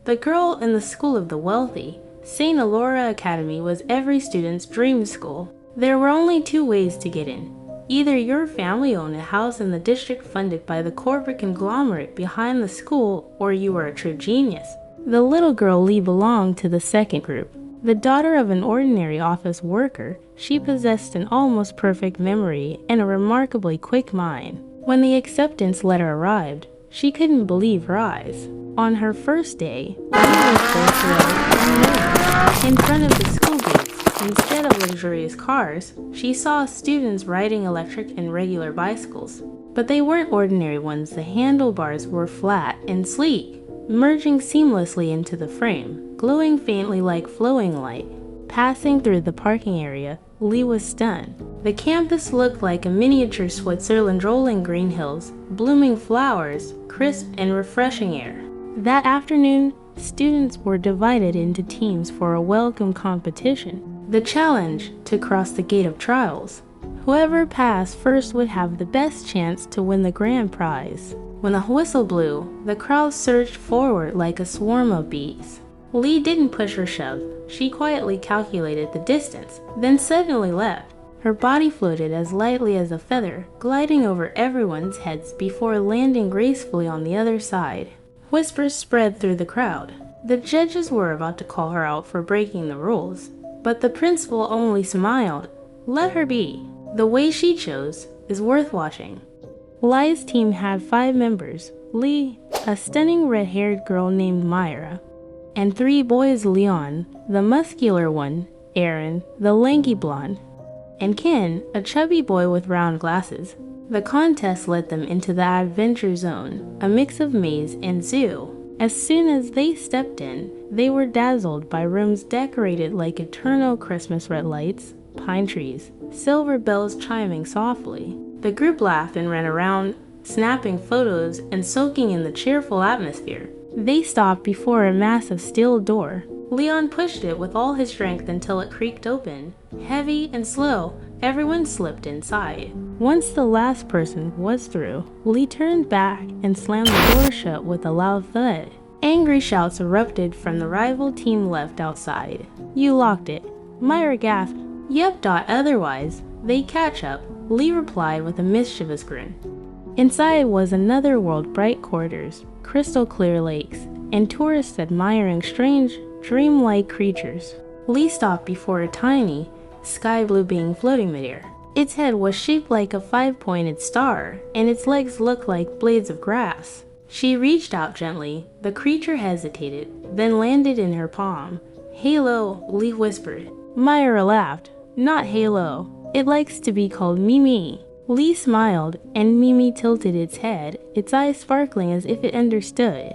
The girl in the school of the wealthy, St. Elora Academy was every student's dream school. There were only two ways to get in. Either your family owned a house in the district funded by the corporate conglomerate behind the school, or you were a true genius. The little girl Lee belonged to the second group. The daughter of an ordinary office worker, she possessed an almost perfect memory and a remarkably quick mind. When the acceptance letter arrived, she couldn't believe her eyes. On her first day, Lee was so thrilled and nervous. In front of the school gates, instead of luxurious cars, she saw students riding electric and regular bicycles. But they weren't ordinary ones. The handlebars were flat and sleek, merging seamlessly into the frame, glowing faintly like flowing light. Passing through the parking area, Lee was stunned. The campus looked like a miniature Switzerland, rolling green hills, blooming flowers, crisp and refreshing air. That afternoon, students were divided into teams for a welcome competition. The challenge to cross the gate of trials. Whoever passed first would have the best chance to win the grand prize. When the whistle blew, the crowd surged forward like a swarm of bees. Lee didn't push or shove. She quietly calculated the distance, then suddenly leapt. Her body floated as lightly as a feather, gliding over everyone's heads before landing gracefully on the other side. Whispers spread through the crowd. The judges were about to call her out for breaking the rules, but the principal only smiled. Let her be. The way she chose is worth watching. Lee's team had 5 members: Lee, a stunning red-haired girl named Myra, and 3 boys: Leon, the muscular one, Aaron, the lanky blonde, and Ken, a chubby boy with round glasses. The contest led them into the adventure zone, a mix of maze and zoo. As soon as they stepped in, they were dazzled by rooms decorated like eternal Christmas red lights, pine trees, silver bells chiming softly. The group laughed and ran around, snapping photos and soaking in the cheerful atmosphere. They stopped before a massive steel door. Leon pushed it with all his strength until it creaked open. Heavy and slow, everyone slipped inside. Once the last person was through, Lee turned back and slammed the door shut with a loud thud. Angry shouts erupted from the rival team left outside. You locked it. Myra gasped. Yep. Otherwise, they catch up, Lee replied with a mischievous grin. Inside was another world, bright corridors, crystal clear lakes, and tourists admiring strange, dreamlike creatures. Lee stopped before a tiny, sky blue being floating midair. Its head was shaped like a 5-pointed star, and its legs looked like blades of grass. She reached out gently. The creature hesitated, then landed in her palm. Halo, Lee whispered. Myra laughed. Not Halo. It likes to be called Mimi. Lee smiled, and Mimi tilted its head, its eyes sparkling as if it understood.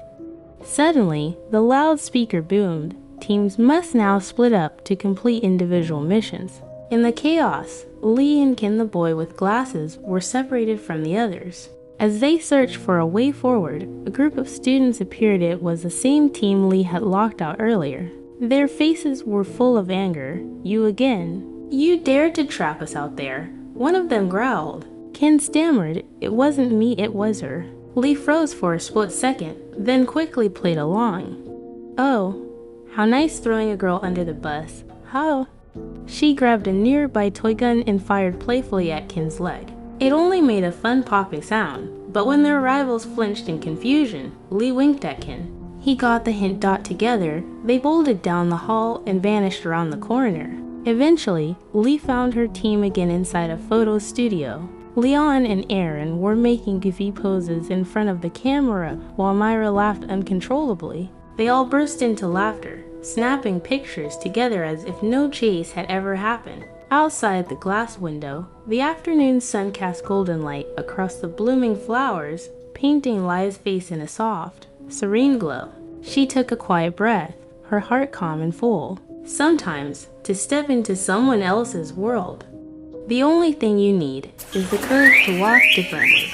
Suddenly, the loudspeaker boomed. Teams must now split up to complete individual missions. In the chaos, Lee and Ken the boy with glasses were separated from the others. As they searched for a way forward, a group of students appeared. It was the same team Lee had locked out earlier. Their faces were full of anger. You again. You dared to trap us out there. One of them growled. Ken stammered. It wasn't me, it was her. Lee froze for a split second, then quickly played along. Oh, how nice throwing a girl under the bus. How? She grabbed a nearby toy gun and fired playfully at Ken's leg. It only made a fun popping sound, but when their rivals flinched in confusion, Lee winked at Ken. He got the hint. Together, they bolted down the hall and vanished around the corner. Eventually, Lee found her team again inside a photo studio. Leon and Aaron were making goofy poses in front of the camera while Myra laughed uncontrollably. They all burst into laughter, snapping pictures together as if no chase had ever happened. Outside the glass window, the afternoon sun cast golden light across the blooming flowers, painting Lee's face in a soft, serene glow. She took a quiet breath, her heart calm and full. Sometimes, to step into someone else's world, the only thing you need is the courage to walk differently.